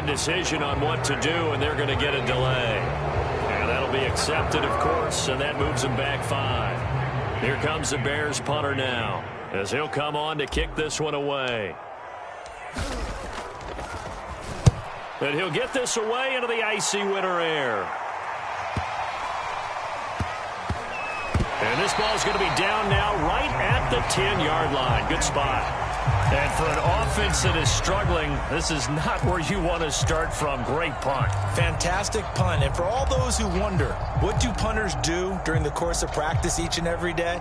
decision on what to do, and they're going to get a delay. And that'll be accepted, of course, and that moves them back 5. Here comes the Bears punter now, as he'll come on to kick this one away. And he'll get this away into the icy winter air. And this ball's going to be down now right at the 10-yard line. Good spot. And for an offense that is struggling, this is not where you want to start from. Great punt. Fantastic punt. And for all those who wonder, what do punters do during the course of practice each and every day?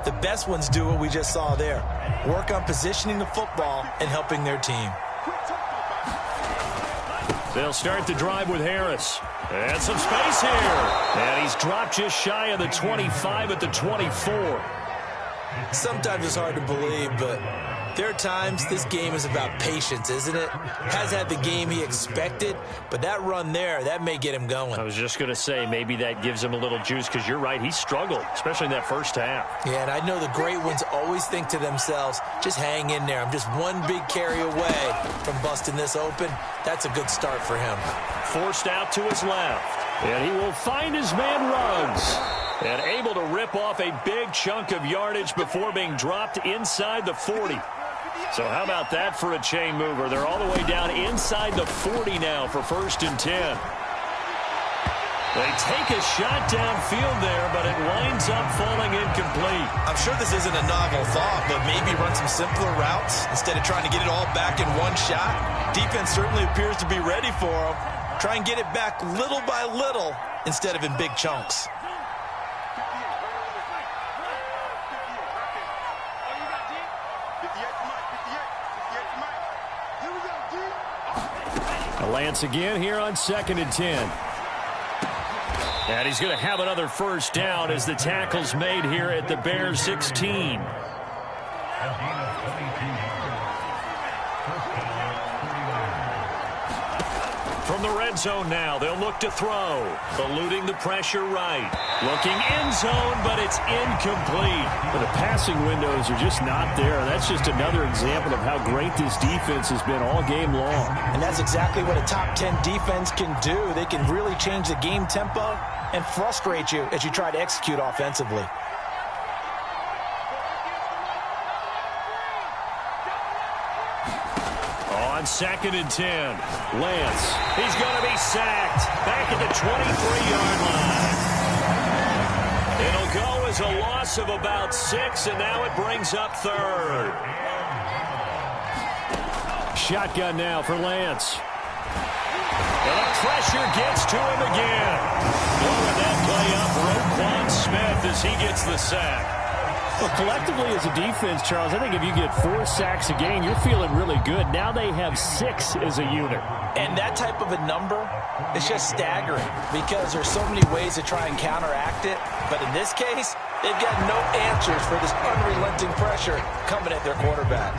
The best ones do what we just saw there. Work on positioning the football and helping their team. They'll start the drive with Harris. And some space here. And he's dropped just shy of the 25 at the 24. Sometimes it's hard to believe, but there are times this game is about patience, isn't it? Has had the game he expected, but that run there, that may get him going. I was just going to say, maybe that gives him a little juice, because you're right, he struggled, especially in that first half. Yeah, and I know the great ones always think to themselves, just hang in there. I'm just one big carry away from busting this open. That's a good start for him. Forced out to his left, and he will find his man Ruggs. And able to rip off a big chunk of yardage before being dropped inside the 40. So how about that for a chain mover? They're all the way down inside the 40 now for 1st and 10. They take a shot downfield there, but it winds up falling incomplete. I'm sure this isn't a novel thought, but maybe run some simpler routes instead of trying to get it all back in one shot. Defense certainly appears to be ready for him. Try and get it back little by little instead of in big chunks. Lance again here on 2nd and 10. And he's going to have another first down as the tackle's made here at the Bears 16. From the red zone now, they'll look to throw. Eluding the pressure right. Looking end zone, but it's incomplete. But the passing windows are just not there. That's just another example of how great this defense has been all game long. And that's exactly what a top 10 defense can do. They can really change the game tempo and frustrate you as you try to execute offensively. On 2nd and 10, Lance, he's going to be sacked back at the 23-yard line. It'll go as a loss of about 6, and now it brings up 3rd. Shotgun now for Lance. And the pressure gets to him again. Blowing that play up, Roquan Smith as he gets the sack. Well, collectively as a defense, Charles, I think if you get 4 sacks a game, you're feeling really good. Now they have 6 as a unit. And that type of a number is just staggering because there's so many ways to try and counteract it. But in this case, they've got no answers for this unrelenting pressure coming at their quarterback.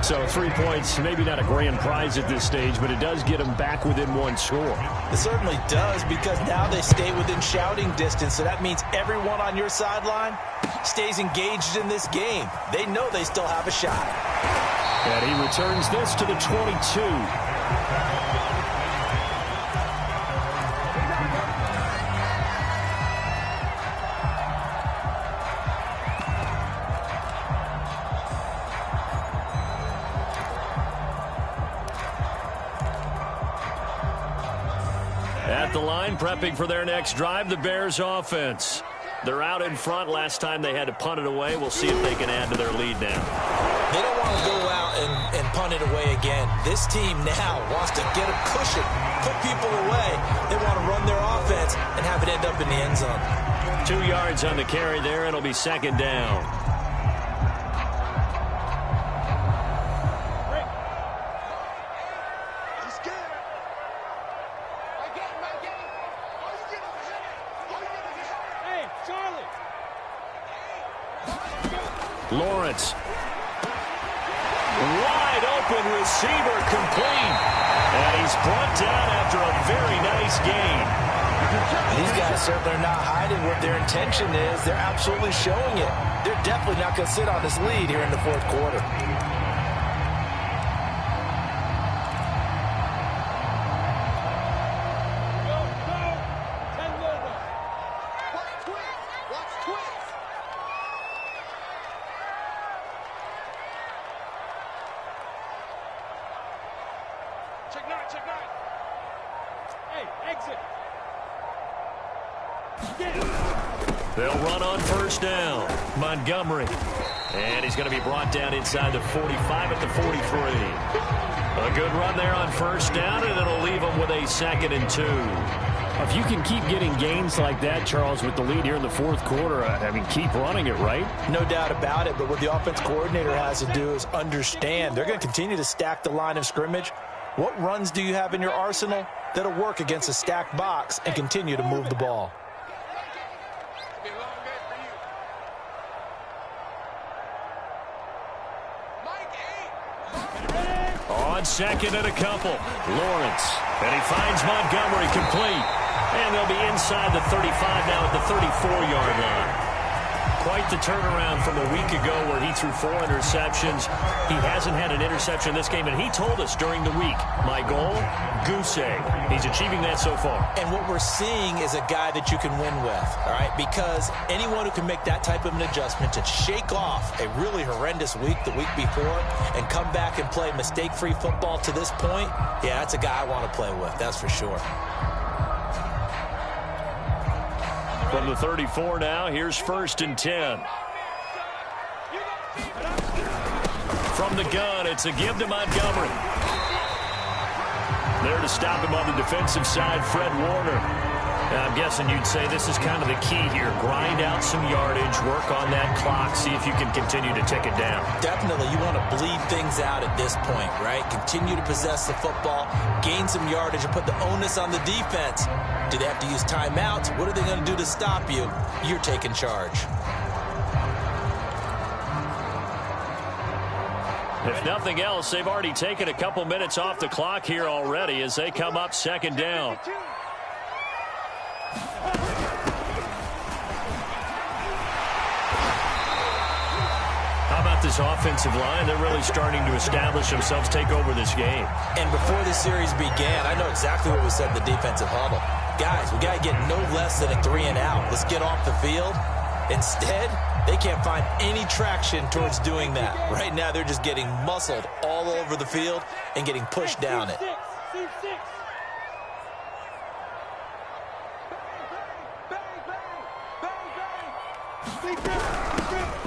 So 3 points, maybe not a grand prize at this stage, but it does get them back within 1 score. It certainly does, because now they stay within shouting distance. So that means everyone on your sideline stays engaged in this game. They know they still have a shot. And he returns this to the 22. At the line, prepping for their next drive, the Bears offense. They're out in front. Last time they had to punt it away. We'll see if they can add to their lead now. They don't want to go out and punt it away again. This team now wants to get a cushion, put people away. They want to run their offense and have it end up in the end zone. 2 yards on the carry there. It'll be 2nd down. Lawrence. Wide open receiver complete. And he's brought down after a very nice gain. These guys certainly are not hiding what their intention is. They're absolutely showing it. They're definitely not going to sit on this lead here in the 4th quarter. They'll run on first down. Montgomery. And he's going to be brought down inside the 45 at the 43. A good run there on first down, and it'll leave them with a 2nd and 2. If you can keep getting gains like that, Charles, with the lead here in the fourth quarter, I mean, keep running it, right? No doubt about it, but what the offense coordinator has to do is understand they're going to continue to stack the line of scrimmage. What runs do you have in your arsenal that'll work against a stacked box and continue to move the ball? On 2nd and a couple, Lawrence. And he finds Montgomery complete. And they'll be inside the 35 now at the 34-yard line. Quite the turnaround from a week ago where he threw 4 interceptions. He hasn't had an interception this game, and he told us during the week, my goal, goose egg. He's achieving that so far. And what we're seeing is a guy that you can win with, all right? Because anyone who can make that type of an adjustment to shake off a really horrendous week the week before and come back and play mistake-free football to this point, yeah, that's a guy I want to play with, that's for sure. From the 34 now, here's 1st and 10. From the gun, it's a give to Montgomery. There to stop him on the defensive side, Fred Warner. Now, I'm guessing you'd say this is kind of the key here. Grind out some yardage, work on that clock, see if you can continue to tick it down. Definitely. You want to bleed things out at this point, right? Continue to possess the football, gain some yardage, and put the onus on the defense. Do they have to use timeouts? What are they going to do to stop you? You're taking charge. If nothing else, they've already taken a couple minutes off the clock here already as they come up 2nd down. How about this offensive line? They're really starting to establish themselves, take over this game. And before this series began, I know exactly what was said in the defensive huddle. Guys, we got to get no less than a 3-and-out. Let's get off the field. Instead, they can't find any traction towards doing that. Right now, they're just getting muscled all over the field and getting pushed down it.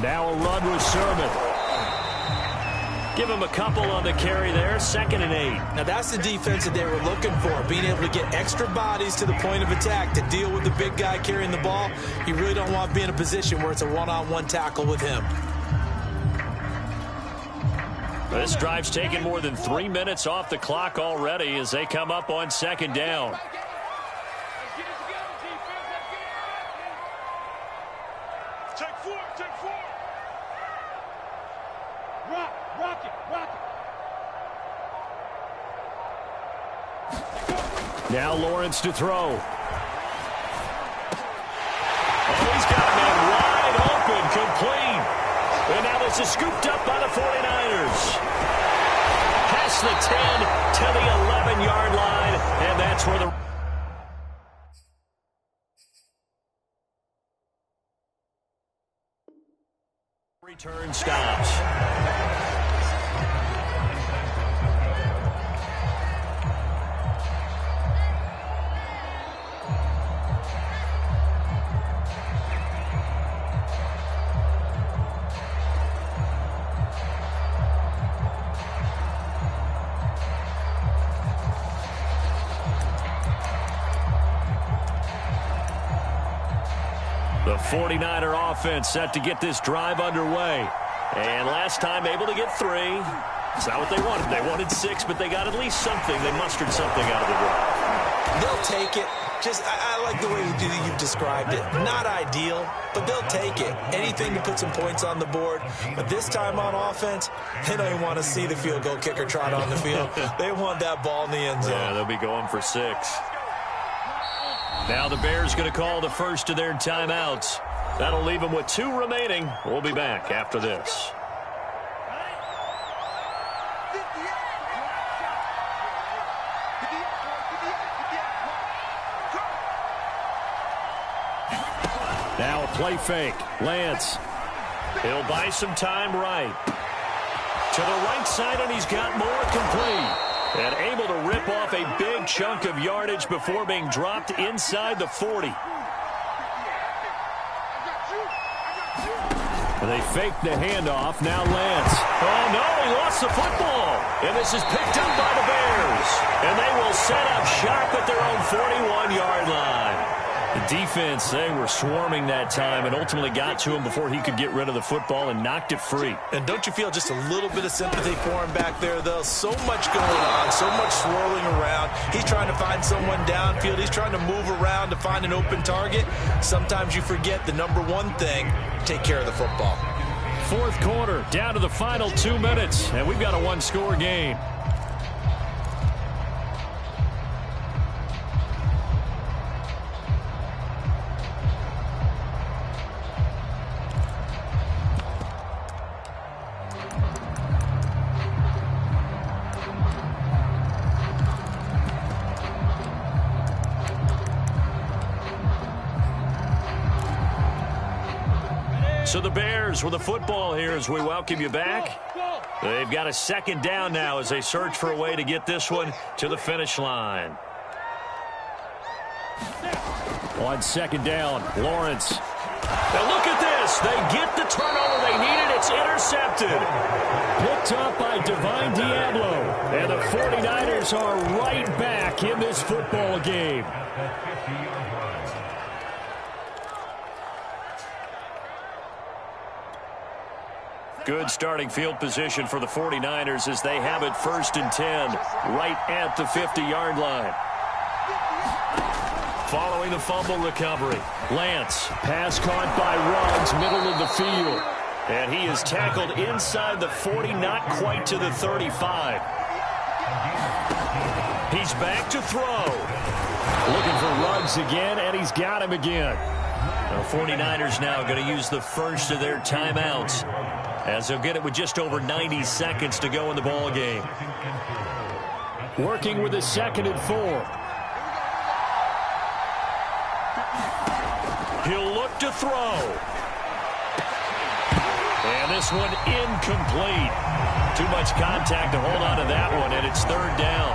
Now a run with Sermon. Give him a couple on the carry there, 2nd and 8. Now that's the defense that they were looking for, being able to get extra bodies to the point of attack to deal with the big guy carrying the ball. You really don't want to be in a position where it's a one-on-one tackle with him. This drive's taken more than 3 minutes off the clock already as they come up on 2nd down. Now Lawrence to throw. Oh, he's got a man wide open, complete. And now this is scooped up by the 49ers. Past the 10 to the 11-yard line, and that's where the return stops. The 49er offense set to get this drive underway. And last time able to get 3. It's not what they wanted. They wanted 6, but they got at least something. They mustered something out of the drive. They'll take it. Just, I like the way you've described it. Not ideal, but they'll take it. Anything to put some points on the board. But this time on offense, they don't even want to see the field goal kicker trot on the field. They want that ball in the end zone. Yeah, they'll be going for 6. Now the Bears going to call the first of their timeouts. That'll leave them with 2 remaining. We'll be back after this. Now a play fake. Lance. He'll buy some time right. To the right side, and he's got more complete. And able to rip off a big chunk of yardage before being dropped inside the 40. They fake the handoff. Now Lance. Oh, no, he lost the football. And this is picked up by the Bears. And they will set up shop at their own 41-yard line. The defense, they were swarming that time and ultimately got to him before he could get rid of the football and knocked it free. And don't you feel just a little bit of sympathy for him back there, though? So much going on, so much swirling around. He's trying to find someone downfield. He's trying to move around to find an open target. Sometimes you forget the number one thing, take care of the football. Fourth quarter, down to the final 2 minutes, and we've got a one-score game. So the Bears with the football here as we welcome you back. They've got a second down now as they search for a way to get this one to the finish line. On second down, Lawrence. Now look at this. They get the turnover they needed. It's intercepted. Picked up by Divine Diablo. And the 49ers are right back in this football game. Good starting field position for the 49ers as they have it 1st and 10 right at the 50-yard line. Following the fumble recovery, Lance. Pass caught by Ruggs, middle of the field. And he is tackled inside the 40, not quite to the 35. He's back to throw. Looking for Ruggs again, and he's got him again. The 49ers now going to use the first of their timeouts, as they'll get it with just over 90 seconds to go in the ball game. Working with a 2nd and 4. He'll look to throw. And this one incomplete. Too much contact to hold on to that one, and it's 3rd down.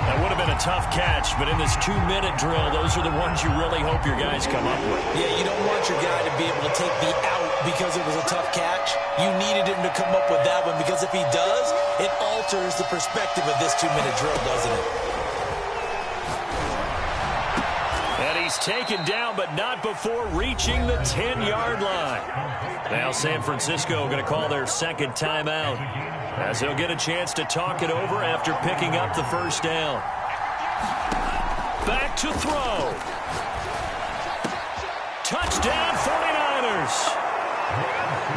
That would have been a tough catch, but in this 2-minute drill, those are the ones you really hope your guys come up with. Yeah, you don't want your guy to be able to take the out because it was a tough catch. You needed him to come up with that one because if he does, it alters the perspective of this 2-minute drill, doesn't it? And he's taken down, but not before reaching the 10-yard line. Now San Francisco going to call their second timeout, as they'll get a chance to talk it over after picking up the 1st down. Back to throw. Touchdown 49ers.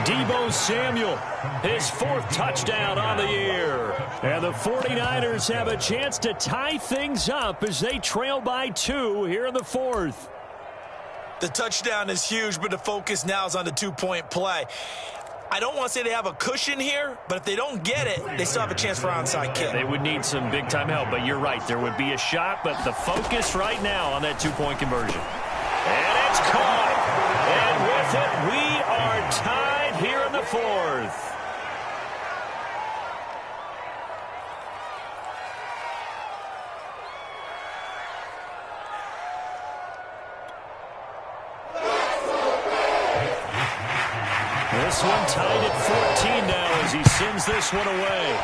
Deebo Samuel, his 4th touchdown on the year. And the 49ers have a chance to tie things up as they trail by 2 here in the 4th. The touchdown is huge, but the focus now is on the 2-point play. I don't want to say they have a cushion here, but if they don't get it, they still have a chance for onside kick. They would need some big-time help, but you're right. There would be a shot, but the focus right now on that 2-point conversion. And it's caught. And with it, we are tied here in the 4th. This one tied at 14 now as he sends this one away.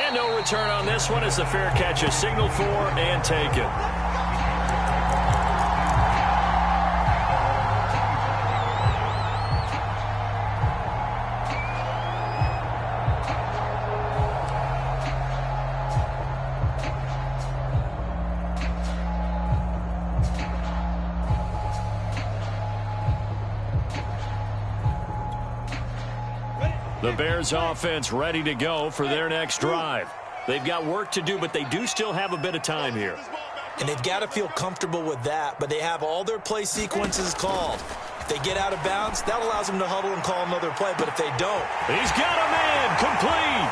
And no return on this one as the fair catch is signaled for and taken. The Bears offense ready to go for their next drive. They've got work to do, but they do still have a bit of time here. And they've got to feel comfortable with that, but they have all their play sequences called. If they get out of bounds, that allows them to huddle and call another play, but if they don't... He's got a man, complete!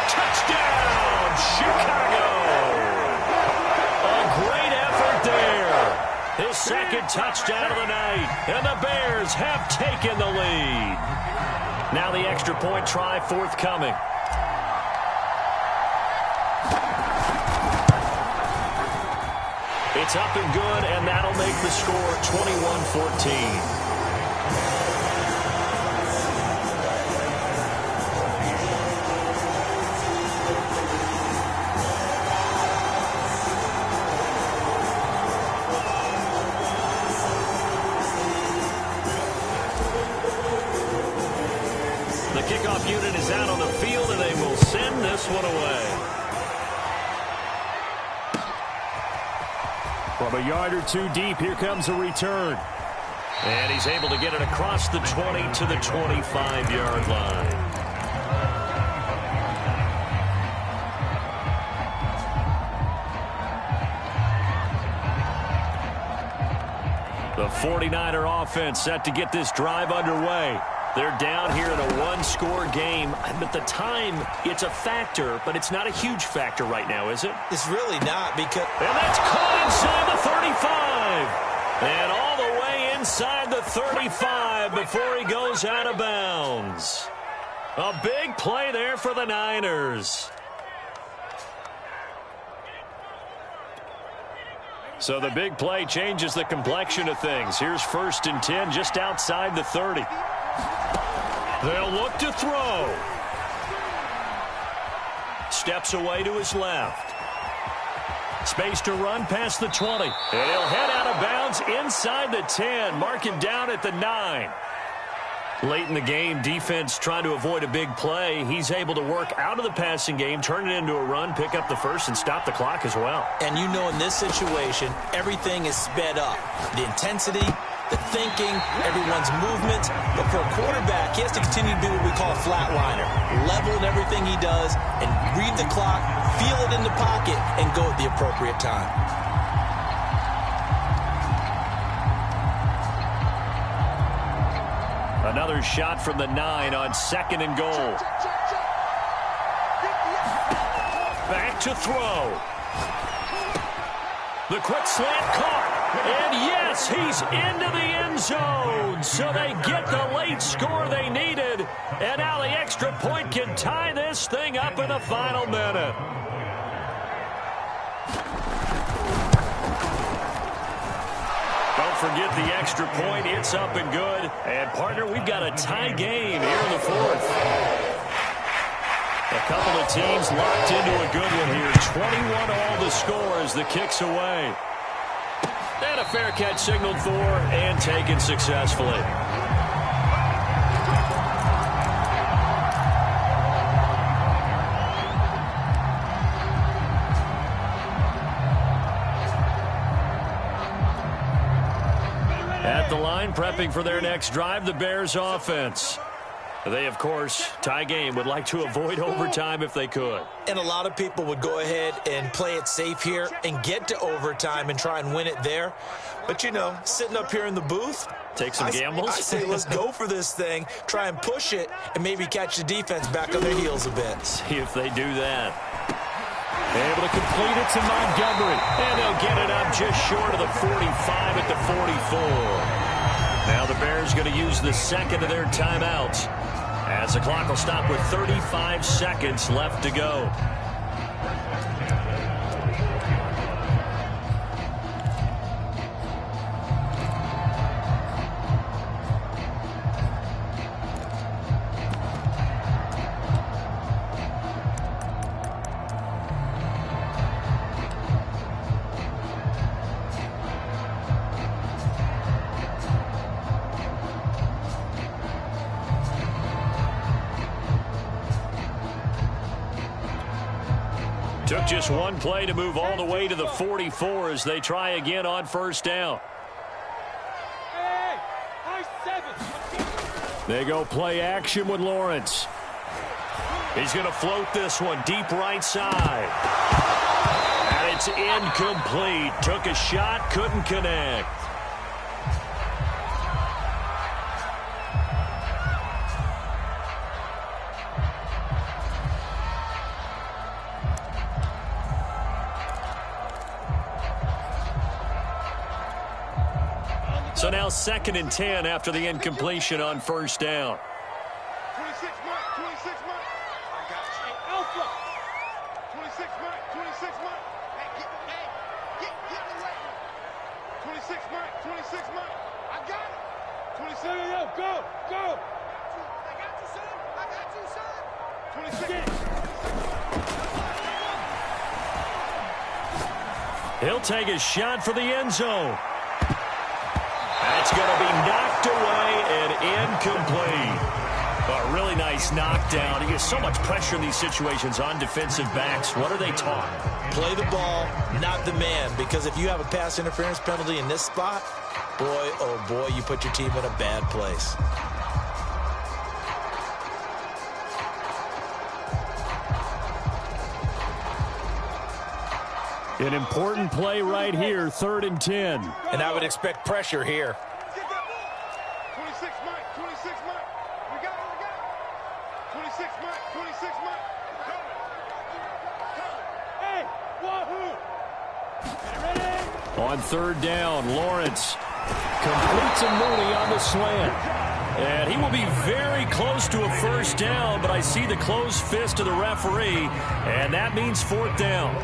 Touchdown, Chicago! A great effort there. His 2nd touchdown of the night, and the Bears have taken the lead. Now the extra point try forthcoming. It's up and good, and that'll make the score 21-14. The kickoff unit is out on the field, and they will send this one away. From a yard or two deep, here comes a return. And he's able to get it across the 20 to the 25-yard line. The 49er offense set to get this drive underway. They're down here in a one-score game. But the time, it's a factor, but it's not a huge factor right now, is it? It's really not because... And that's caught inside the 35. And all the way inside the 35 before he goes out of bounds. A big play there for the Niners. So the big play changes the complexion of things. Here's 1st and 10 just outside the 30. They'll look to throw. Steps away to his left. Space to run past the 20. And he'll head out of bounds inside the 10. Mark him down at the 9. Late in the game, defense trying to avoid a big play. He's able to work out of the passing game, turn it into a run, pick up the first, and stop the clock as well. And you know in this situation, everything is sped up. The intensity, the thinking, everyone's movement. But for a quarterback, he has to continue to be what we call a flatliner. Level in everything he does and read the clock, feel it in the pocket, and go at the appropriate time. Another shot from the 9 on 2nd and goal. Back to throw. The quick slant caught. And yes, he's into the end zone. So they get the late score they needed. And now the extra point can tie this thing up in the final minute. Don't forget the extra point. It's up and good. And, partner, we've got a tie game here in the 4th. A couple of teams locked into a good one here. 21 all the score as the kick's away. And a fair catch signaled for and taken successfully. At the line, prepping for their next drive, the Bears offense. They, of course, tie game, would like to avoid overtime if they could. And a lot of people would go ahead and play it safe here and get to overtime and try and win it there. But, you know, sitting up here in the booth, take some gambles. I say let's go for this thing, try and push it, and maybe catch the defense back on their heels a bit. See if they do that. Able to complete it to Montgomery. And they'll get it up just short of the 45 at the 44. Now the Bears going to use the second of their timeouts, as the clock will stop with 35 seconds left to go. Took just one play to move all the way to the 44 as they try again on 1st down. They go play action with Lawrence. He's going to float this one deep right side. And it's incomplete. Took a shot, couldn't connect. So now 2nd and 10 after the incompletion on 1st down. He'll take a shot for the end zone. That's going to be knocked away and incomplete. A really nice knockdown. He gets so much pressure in these situations on defensive backs. What are they taught? Play the ball, not the man. Because if you have a pass interference penalty in this spot, boy, oh boy, you put your team in a bad place. An important play right here, 3rd and 10. And I would expect pressure here. 26 Mike, 26 Mike. We got it. 26 Mike, 26 Mike. Hey, wahoo! On 3rd down, Lawrence completes a Mooney on the slant. And he will be very close to a 1st down, but I see the closed fist of the referee, and that means 4th down.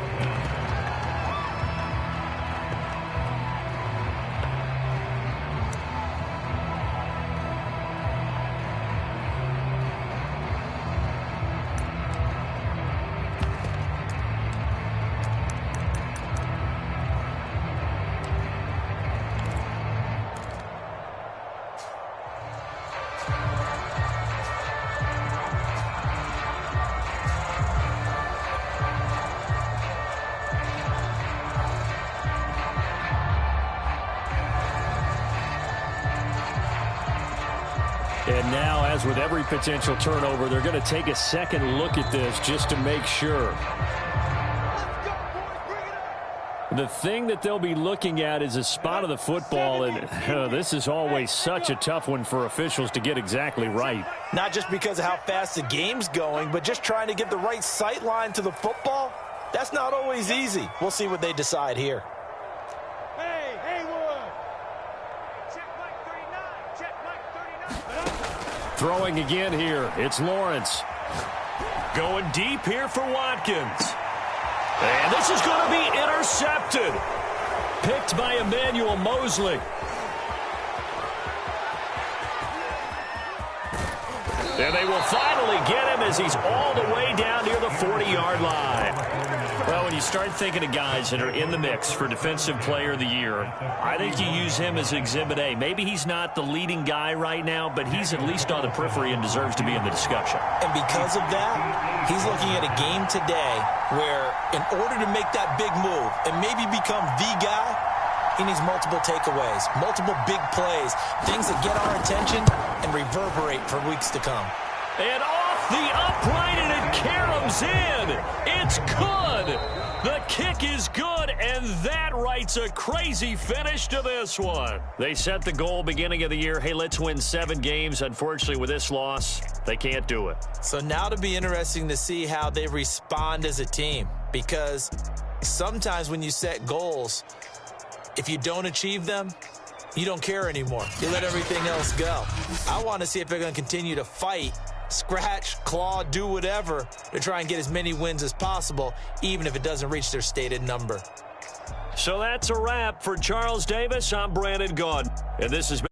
And now, as with every potential turnover, they're going to take a second look at this just to make sure. The thing that they'll be looking at is a spot of the football, and this is always such a tough one for officials to get exactly right. Not just because of how fast the game's going, but just trying to get the right sight line to the football. That's not always easy. We'll see what they decide here. Throwing again here, it's Lawrence. Going deep here for Watkins. And this is going to be intercepted. Picked by Emmanuel Mosley. And they will finally get him as he's all the way down near the 40-yard line. Well, when you start thinking of guys that are in the mix for Defensive Player of the Year, I think you use him as Exhibit A. Maybe he's not the leading guy right now, but he's at least on the periphery and deserves to be in the discussion. And because of that, he's looking at a game today where in order to make that big move and maybe become the guy, he needs multiple takeaways, multiple big plays, things that get our attention and reverberate for weeks to come. And off the upright, and it caroms in. It's good. The kick is good, and that writes a crazy finish to this one. They set the goal beginning of the year, hey, let's win 7 games. Unfortunately, with this loss, they can't do it. So now it'll be interesting to see how they respond as a team, because sometimes when you set goals, if you don't achieve them, you don't care anymore. You let everything else go. I want to see if they're going to continue to fight, scratch, claw, do whatever to try and get as many wins as possible, even if it doesn't reach their stated number. So that's a wrap for Charles Davis. I'm Brandon Gaudin, and this has been